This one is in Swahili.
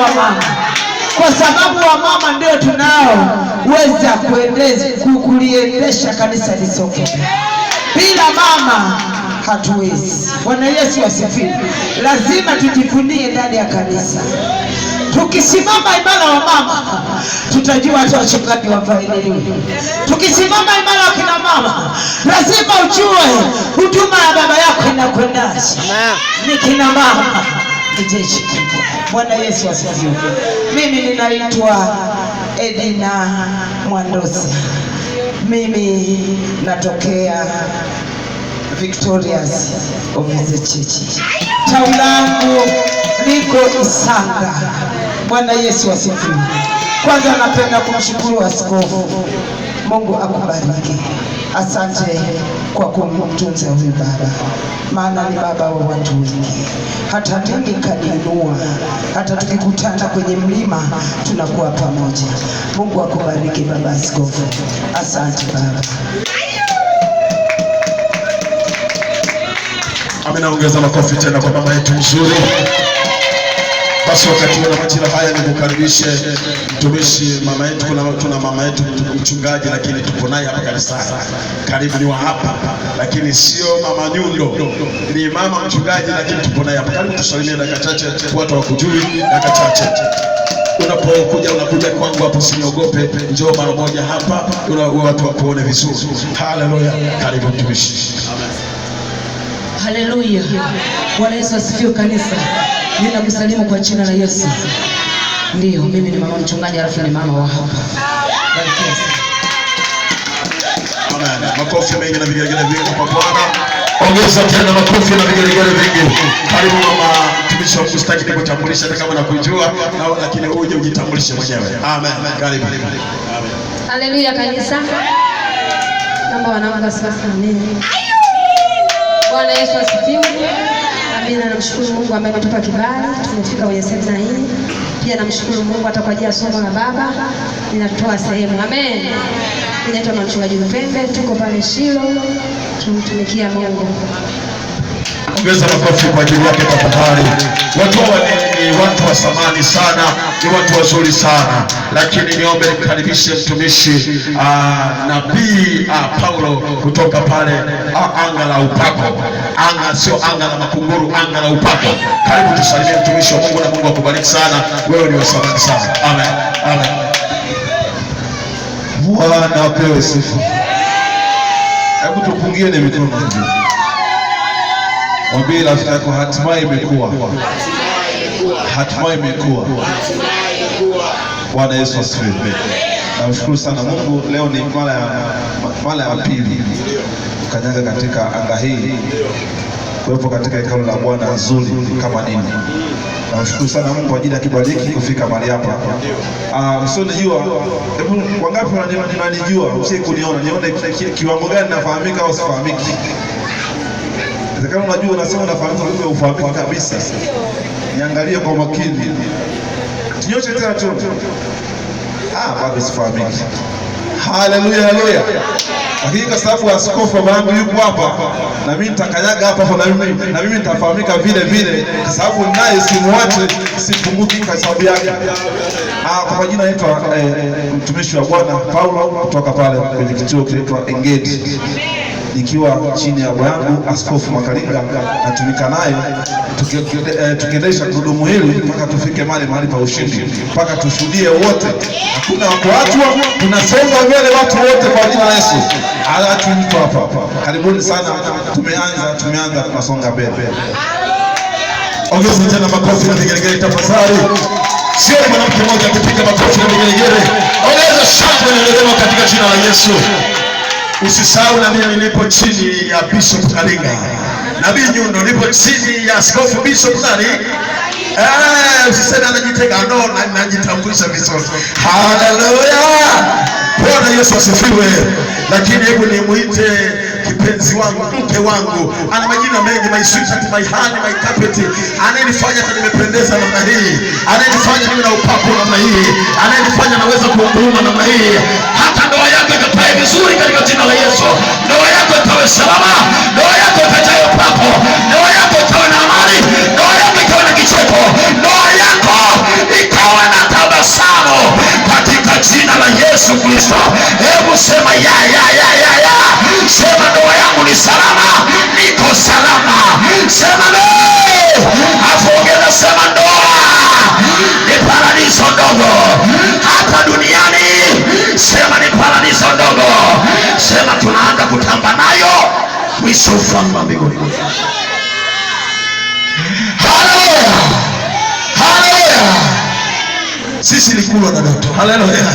wa mama, kwa sababu wa mama ndio tunaoweza kuliendesha kanisa lisoke. Bila mama hatuwezi. Bwana Yesu asifiwe. Lazima tujivunie ndani ya kanisa. Tukisimama imara wa mama, tutajua hata wachungaji wafaidiliwe. Tukisimama imara wa kina mama, lazima ujue huduma ya baba yako inakwendaje. Ni kina mama ni jeshi kubwa. Bwana Yesu asifiwe. Mimi ninaitwa Edina Mwandosi. Mimi natokea Victorious of the Church. Tawi langu liko Isanga. Bwana Yesu asifiwe. Kwanza napenda kumshukuru askofu. Mungu akubariki. Asante kwa kumtunza huyu baba, maana ni baba wa watu wengi. Hata mimi kaniinua, hata tukikutana kwenye mlima tunakuwa pamoja. Mungu akubariki baba askofu. Asante baba. Amenaongeza makofi tena kwa mama yetu mzuri. Basi wakati wa majira haya nikukaribishe mtumishi mama yetu. Tuna mama yetu mchungaji, lakini tupo naye hapa kanisani. Karibu ni wa hapa, lakini sio mama Nyundo, ni mama mchungaji, lakini tupo naye hapa. Karibu tusalimie dakika chache, watu wakujui dakika chache. Unakuja kwangu hapo, usiniogope, njoo mara moja hapa, watu wakuone vizuri. Haleluya. Karibu mtumishi. Amen. Haleluya. Bwana Yesu asifiwe kanisa. Ninakusalimu kwa jina la Yesu. Ndio, mimi ni mama mchungaji, alafu ni mama wa hapa. Barikiwa sana. Amen. Makofi mengi na vigelegele vingi kwa Bwana. Ongeza tena makofi na vigelegele vingi. Karibu mama mtumishi wa Mungu, sitaki nikutambulisha hata kama nakujua, lakini uje ujitambulishe mwenyewe. Amen. Karibu. Amen. Haleluya kanisa. Naomba wanaomba sasa. Amen. Bwana Yesu asifiwe. Amina. Namshukuru Mungu ambaye ametupa kibali tumefika kwenye semina hii. Pia namshukuru Mungu hata kwa ajili ya somo la baba ninatoa sehemu. Amen. Ninaitwa mchungaji Mpembe, tuko pale Shilo tumtumikia Mungu. Ongeza makofi kwa ajili yake tafadhali. Watu hawa ni watu wa samani sana, ni watu wazuri sana, lakini niombe nikaribishe mtumishi nabii Paulo kutoka pale anga la upako. Anga sio anga la makunguru, anga la upako. Karibu tusalimie mtumishi wa Mungu, na Mungu akubariki sana. Wewe ni wa samani sana. Amen. Amen. Bwana apewe sifa. Hebu tupungie ni mikono juu. Mwambie rafiki yako hatimaye imekuwa. Hatimaye imekuwa. Bwana Yesu asifiwe. Namshukuru sana Mungu, leo ni mara ya pili kanyaga katika anga hii, kuwepo katika hekalu la Bwana nzuri kama nini. Namshukuru sana Mungu kwa ajili ya kibariki kufika mahali hapa. Msionijua, hebu wangapi wananijua? Msije kuniona, nione kiwango gani nafahamika au sifahamiki. Kama unajua unasema unafahamika, kumbe ufahamiki kabisa. Niangalie kwa makini. Tunyoshe tena tu. Bado sifahamiki. Haleluya, haleluya. Lakini kwa sababu askofu wangu yuko hapa, na mimi nitakanyaga hapa na mimi nitafahamika vile vile, kwa sababu naye simwache, sipunguki kwa sababu yake. Kwa majina naitwa mtumishi wa Bwana Paulo kutoka pale kwenye kituo kinaitwa Engage, nikiwa chini ya bwangu Askofu Makalinga, natumika naye tukiendesha gurudumu hili mpaka tufike mahali pa ushindi, mpaka tushuhudie wote. Hakuna kuachwa, tunasonga mbele watu wote kwa jina la Yesu. Tuko hapa. Karibuni sana. Tumeanza tunasonga mbele. Ongeza tena makofi na vigelegele tafadhali. Sio mwanamke mmoja kupiga makofi na vigelegele. Ongeza shangwe na nderemo katika jina la Yesu. Usisahau na mimi nilipo chini ya Bishop Kalinga. Nabii Nyundo nipo chini ya Askofu Bishop nani? Usiseme anajitega, no, najitambulisha vizuri. Haleluya. Bwana Yesu asifiwe. Lakini hebu nimuite kipenzi wangu, mke wangu. Ana majina mengi, my sweetheart, my honey, my carpet. Ananifanya hata nimependeza namna hii. Ananifanya niwe na upako namna hii. Ananifanya naweza kuunguruma namna hii. Hata ndoa yako ikae vizuri katika jina la Yesu. Ndoa yako ikawe salama. Ndoa yako ikajae upako. Ndoa yako ikawe na amani. Ndoa yako ikawe na kicheko. Ndoa yako Yesu. Hebu sema ya. Sema ndoa yangu ni salama, niko salama. Sema afuongeza, sema ndoa ni paradiso ndogo hapa duniani. Sema ni paradiso ndogo. Sema tunaanza kutamba nayo mwisho ufalme wa mbinguni. Haleluya. Sisi ni kulwa na ndoto. Haleluya.